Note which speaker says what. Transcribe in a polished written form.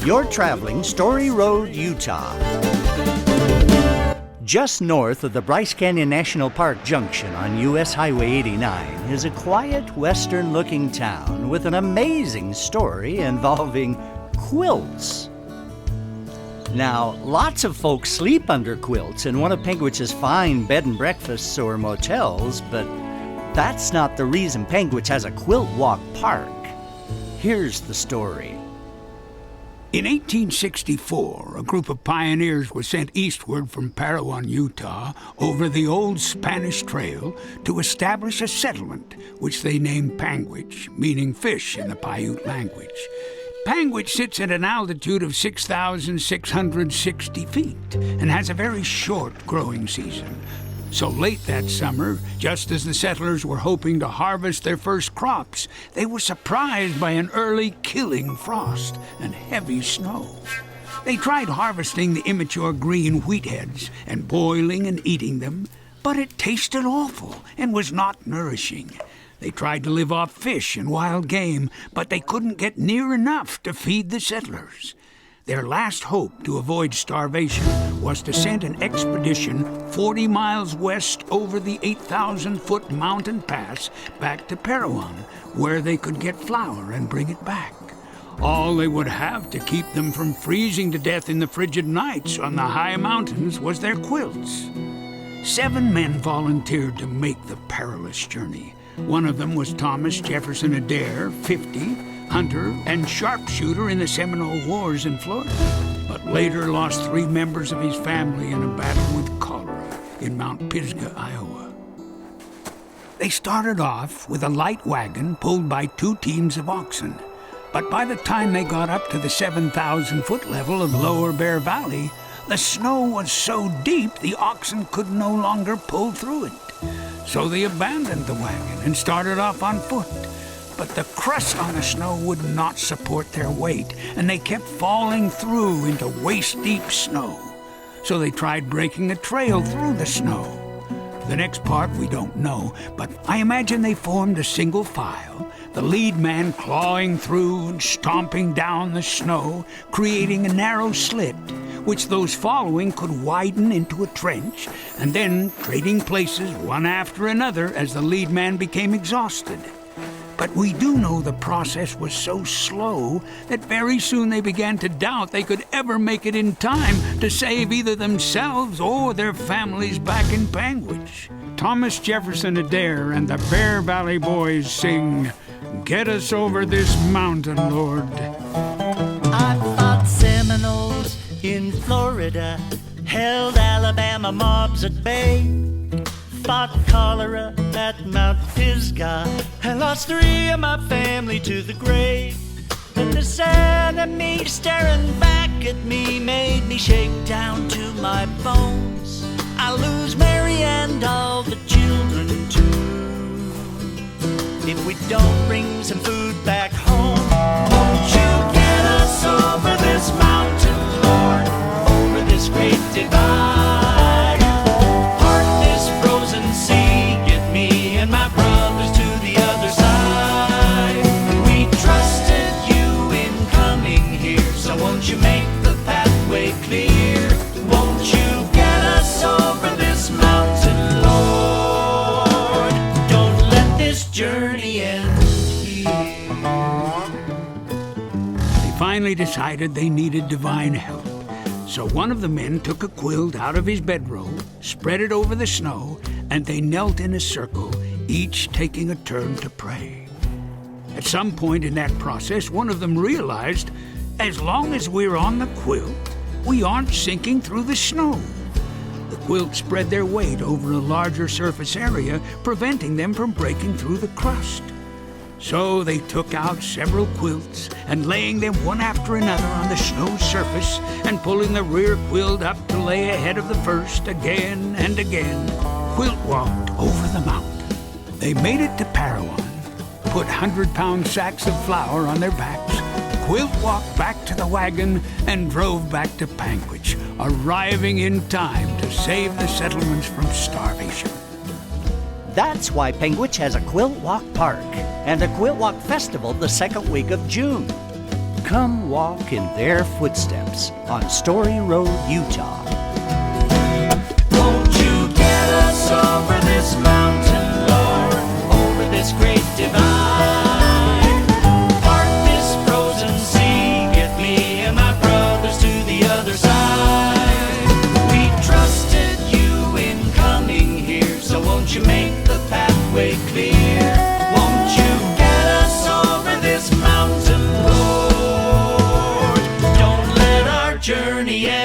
Speaker 1: You're traveling Story Road, Utah. Just north of the Bryce Canyon National Park junction on US Highway 89 is a quiet, western-looking town with an amazing story involving quilts. Now, lots of folks sleep under quilts in one of Panguitch's fine bed and breakfasts or motels, but that's not the reason Panguitch has a quilt walk park. Here's the story.
Speaker 2: In 1864, a group of pioneers was sent eastward from Parowan, Utah, over the old Spanish Trail to establish a settlement, which they named Panguitch, meaning fish in the Paiute language. Panguitch sits at an altitude of 6,660 feet and has a very short growing season. So late that summer, just as the settlers were hoping to harvest their first crops, they were surprised by an early killing frost and heavy snow. They tried harvesting the immature green wheat heads and boiling and eating them, but it tasted awful and was not nourishing. They tried to live off fish and wild game, but they couldn't get near enough to feed the settlers. Their last hope to avoid starvation was to send an expedition 40 miles west over the 8,000-foot mountain pass back to Parowan, where they could get flour and bring it back. All they would have to keep them from freezing to death in the frigid nights on the high mountains was their quilts. 7 men volunteered to make the perilous journey. One of them was Thomas Jefferson Adair, 50, hunter and sharpshooter in the Seminole Wars in Florida, but later lost 3 members of his family in a battle with cholera in Mount Pisgah, Iowa. They started off with a light wagon pulled by 2 teams of oxen, but by the time they got up to the 7,000-foot level of Lower Bear Valley, the snow was so deep the oxen could no longer pull through it. So they abandoned the wagon and started off on foot. But the crust on the snow would not support their weight, and they kept falling through into waist-deep snow. So they tried breaking a trail through the snow. The next part we don't know, but I imagine they formed a single file, the lead man clawing through and stomping down the snow, creating a narrow slit, which those following could widen into a trench, and then trading places one after another as the lead man became exhausted. But we do know the process was so slow that very soon they began to doubt they could ever make it in time to save either themselves or their families back in Panguitch. Thomas Jefferson Adair and the Bear Valley Boys sing, "Get us over this mountain, Lord."
Speaker 3: I fought Seminoles in Florida, held Alabama mobs at bay, fought cholera at Mount Pisgah, and lost 3 of my family to the grave. But the sound of me staring back at me made me shake down to my bones. I lose Mary and all the children too. If we don't bring some food back home, won't you get us over this mountain, Lord, over this great divide? You make the pathway clear. Won't you get us over this mountain, Lord? Don't let this journey end here.
Speaker 2: They finally decided they needed divine help. So one of the men took a quilt out of his bedroll, spread it over the snow, and they knelt in a circle, each taking a turn to pray. At some point in that process, one of them realized, as long as we're on the quilt, we aren't sinking through the snow. The quilt spread their weight over a larger surface area, preventing them from breaking through the crust. So they took out several quilts and laying them one after another on the snow surface and pulling the rear quilt up to lay ahead of the first again and again, quilt walked over the mountain. They made it to Parowan, put 100-pound sacks of flour on their backs, quilt walked back to the wagon, and drove back to Panguitch, arriving in time to save the settlements from starvation.
Speaker 1: That's why Panguitch has a Quilt Walk Park and a Quilt Walk Festival the second week of June. Come walk in their footsteps on Story Road, Utah.
Speaker 3: Won't you get us over this mountain, Lord, over this great divide? Part this frozen sea, get me and my brothers to the other side. We trusted you in coming here, so won't you make the pathway clear? Won't you get us over this mountain, Lord? Don't let our journey end.